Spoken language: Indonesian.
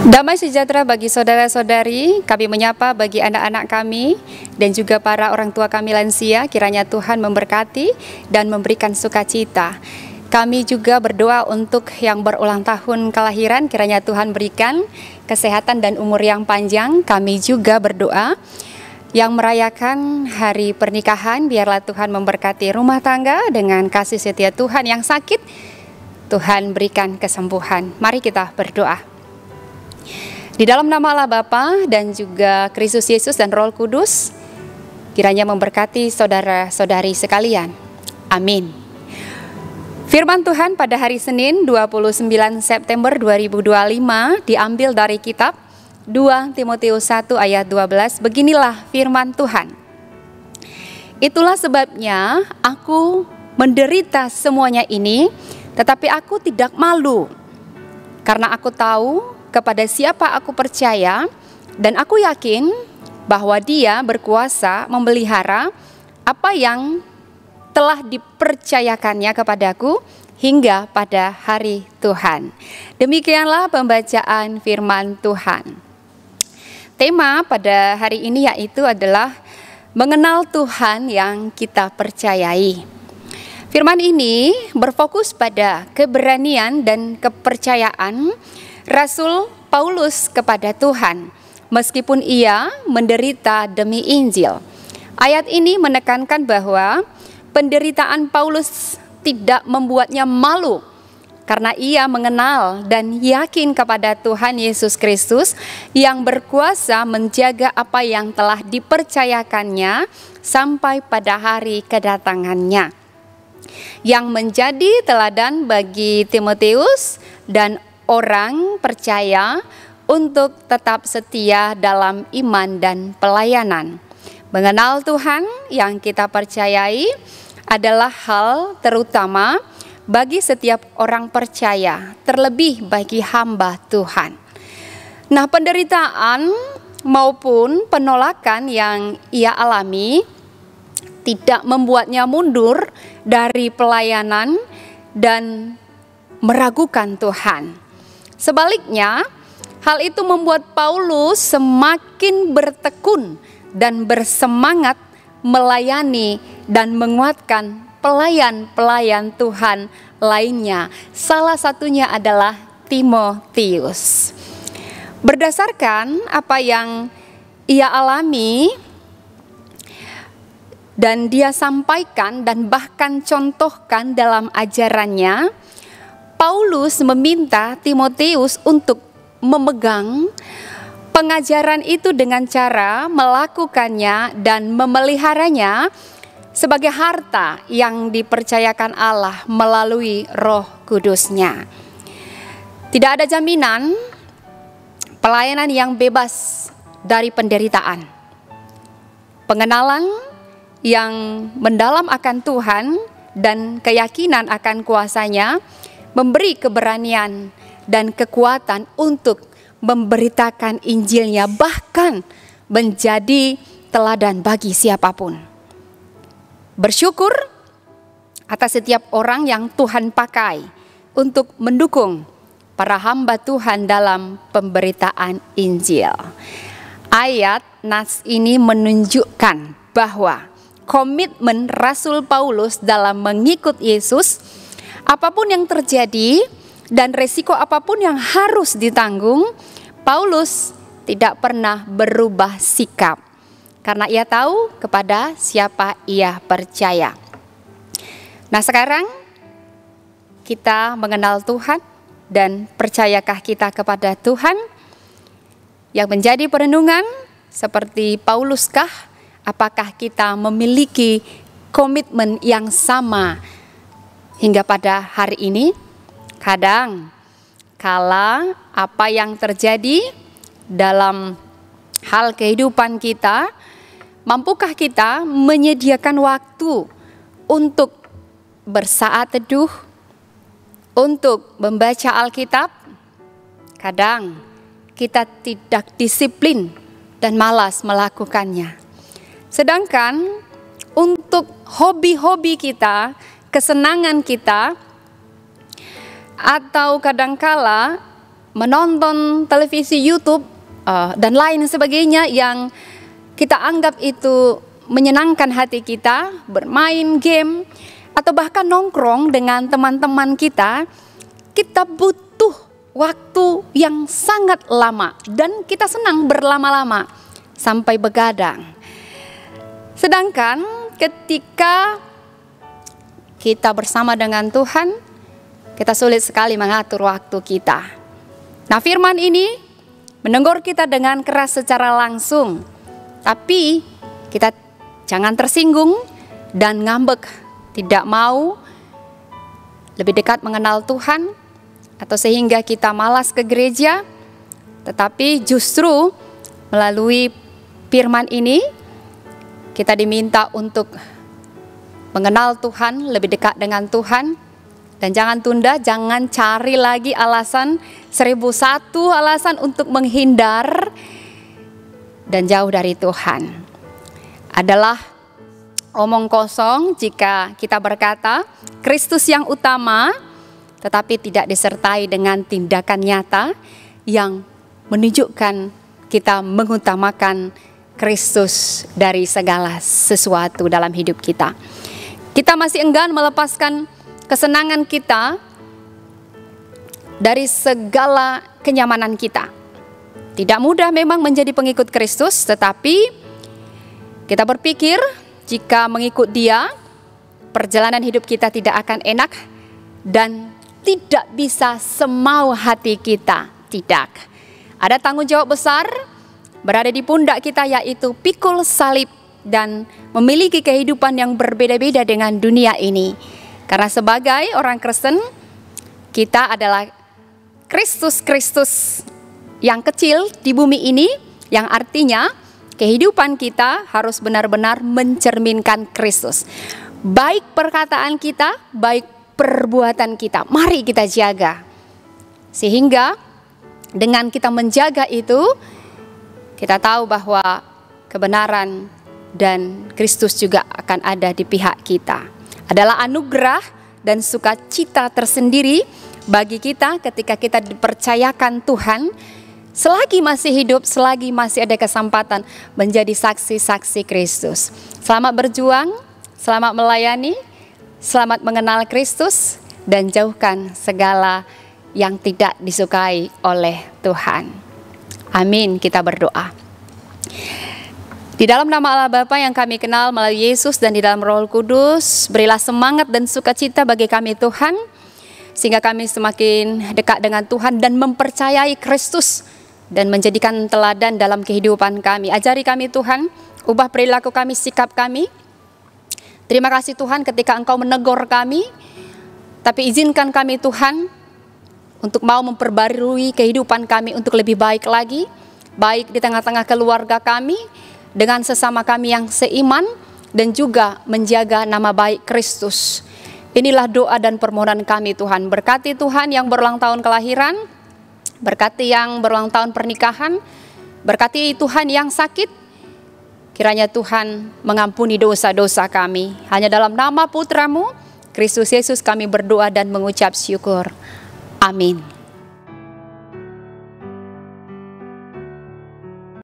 Damai sejahtera bagi saudara-saudari, kami menyapa bagi anak-anak kami dan juga para orang tua kami lansia, kiranya Tuhan memberkati dan memberikan sukacita. Kami juga berdoa untuk yang berulang tahun kelahiran, kiranya Tuhan berikan kesehatan dan umur yang panjang. Kami juga berdoa yang merayakan hari pernikahan, biarlah Tuhan memberkati rumah tangga dengan kasih setia Tuhan. Yang sakit, Tuhan berikan kesembuhan. Mari kita berdoa. Di dalam nama Allah Bapa dan juga Kristus Yesus dan Roh Kudus, kiranya memberkati saudara-saudari sekalian. Amin. Firman Tuhan pada hari Senin 29 September 2025 diambil dari kitab 2 Timotius 1 ayat 12. Beginilah firman Tuhan. Itulah sebabnya aku menderita semuanya ini, tetapi aku tidak malu, karena aku tahu kepada siapa aku percaya, dan aku yakin bahwa Dia berkuasa memelihara apa yang telah dipercayakannya kepadaku hingga pada hari Tuhan. Demikianlah pembacaan firman Tuhan. Tema pada hari ini yaitu adalah mengenal Tuhan yang kita percayai. Firman ini berfokus pada keberanian dan kepercayaan Rasul Paulus kepada Tuhan, meskipun ia menderita demi Injil. Ayat ini menekankan bahwa penderitaan Paulus tidak membuatnya malu, karena ia mengenal dan yakin kepada Tuhan Yesus Kristus yang berkuasa menjaga apa yang telah dipercayakannya sampai pada hari kedatangannya, yang menjadi teladan bagi Timotius dan orang percaya untuk tetap setia dalam iman dan pelayanan. Mengenal Tuhan yang kita percayai adalah hal terutama bagi setiap orang percaya, terlebih bagi hamba Tuhan. Nah, penderitaan maupun penolakan yang ia alami tidak membuatnya mundur dari pelayanan dan meragukan Tuhan. Sebaliknya, hal itu membuat Paulus semakin bertekun dan bersemangat melayani dan menguatkan pelayan-pelayan Tuhan lainnya. Salah satunya adalah Timotius. Berdasarkan apa yang ia alami dan dia sampaikan dan bahkan contohkan dalam ajarannya, Paulus meminta Timotius untuk memegang pengajaran itu dengan cara melakukannya dan memeliharanya sebagai harta yang dipercayakan Allah melalui Roh Kudus-Nya. Tidak ada jaminan pelayanan yang bebas dari penderitaan. Pengenalan yang mendalam akan Tuhan dan keyakinan akan kuasa-Nya memberi keberanian dan kekuatan untuk memberitakan Injil-Nya, bahkan menjadi teladan bagi siapapun. Bersyukur atas setiap orang yang Tuhan pakai untuk mendukung para hamba Tuhan dalam pemberitaan Injil. Ayat nas ini menunjukkan bahwa komitmen Rasul Paulus dalam mengikut Yesus, apapun yang terjadi dan resiko apapun yang harus ditanggung, Paulus tidak pernah berubah sikap karena ia tahu kepada siapa ia percaya. Nah, sekarang kita mengenal Tuhan dan percayakah kita kepada Tuhan? Yang menjadi perenungan seperti Pauluskah? Apakah kita memiliki komitmen yang sama hingga pada hari ini? Kadang kala apa yang terjadi dalam hal kehidupan kita, mampukah kita menyediakan waktu untuk bersaat teduh, untuk membaca Alkitab? Kadang kita tidak disiplin dan malas melakukannya. Sedangkan untuk hobi-hobi kita, kesenangan kita, atau kadangkala menonton televisi YouTube dan lain sebagainya yang kita anggap itu menyenangkan hati kita, bermain game, atau bahkan nongkrong dengan teman-teman kita, kita butuh waktu yang sangat lama dan kita senang berlama-lama sampai begadang. Sedangkan ketika kita bersama dengan Tuhan, kita sulit sekali mengatur waktu kita. Nah, firman ini menegur kita dengan keras secara langsung, tapi kita jangan tersinggung dan ngambek, tidak mau lebih dekat mengenal Tuhan, atau sehingga kita malas ke gereja. Tetapi justru melalui firman ini kita diminta untuk mengenal Tuhan, lebih dekat dengan Tuhan. Dan jangan tunda, jangan cari lagi alasan 1001 alasan untuk menghindar dan jauh dari Tuhan. Adalah omong kosong jika kita berkata Kristus yang utama, tetapi tidak disertai dengan tindakan nyata yang menunjukkan kita mengutamakan Kristus dari segala sesuatu dalam hidup kita. Kita masih enggan melepaskan kesenangan kita dari segala kenyamanan kita. Tidak mudah memang menjadi pengikut Kristus, tetapi kita berpikir jika mengikut Dia, perjalanan hidup kita tidak akan enak dan tidak bisa semau hati kita. Tidak. Ada tanggung jawab besar berada di pundak kita, yaitu pikul salib dan memiliki kehidupan yang berbeda-beda dengan dunia ini. Karena sebagai orang Kristen, kita adalah Kristus yang kecil di bumi ini, yang artinya kehidupan kita harus benar-benar mencerminkan Kristus. Baik perkataan kita, baik perbuatan kita, mari kita jaga. Sehingga dengan kita menjaga itu, kita tahu bahwa kebenaran dan Kristus juga akan ada di pihak kita. Adalah anugerah dan sukacita tersendiri bagi kita ketika kita dipercayakan Tuhan, selagi masih hidup, selagi masih ada kesempatan menjadi saksi-saksi Kristus. Selamat berjuang, selamat melayani, selamat mengenal Kristus, dan jauhkan segala yang tidak disukai oleh Tuhan. Amin, kita berdoa. Di dalam nama Allah Bapa yang kami kenal melalui Yesus dan di dalam Roh Kudus, berilah semangat dan sukacita bagi kami Tuhan, sehingga kami semakin dekat dengan Tuhan dan mempercayai Kristus dan menjadikan teladan dalam kehidupan kami. Ajari kami Tuhan, ubah perilaku kami, sikap kami. Terima kasih Tuhan ketika Engkau menegur kami, tapi izinkan kami Tuhan untuk mau memperbarui kehidupan kami untuk lebih baik lagi, baik di tengah-tengah keluarga kami, dengan sesama kami yang seiman, dan juga menjaga nama baik Kristus. Inilah doa dan permohonan kami Tuhan. Berkati Tuhan yang berulang tahun kelahiran, berkati yang berulang tahun pernikahan, berkati Tuhan yang sakit. Kiranya Tuhan mengampuni dosa-dosa kami. Hanya dalam nama Putra-Mu, Kristus Yesus, kami berdoa dan mengucap syukur. Amin.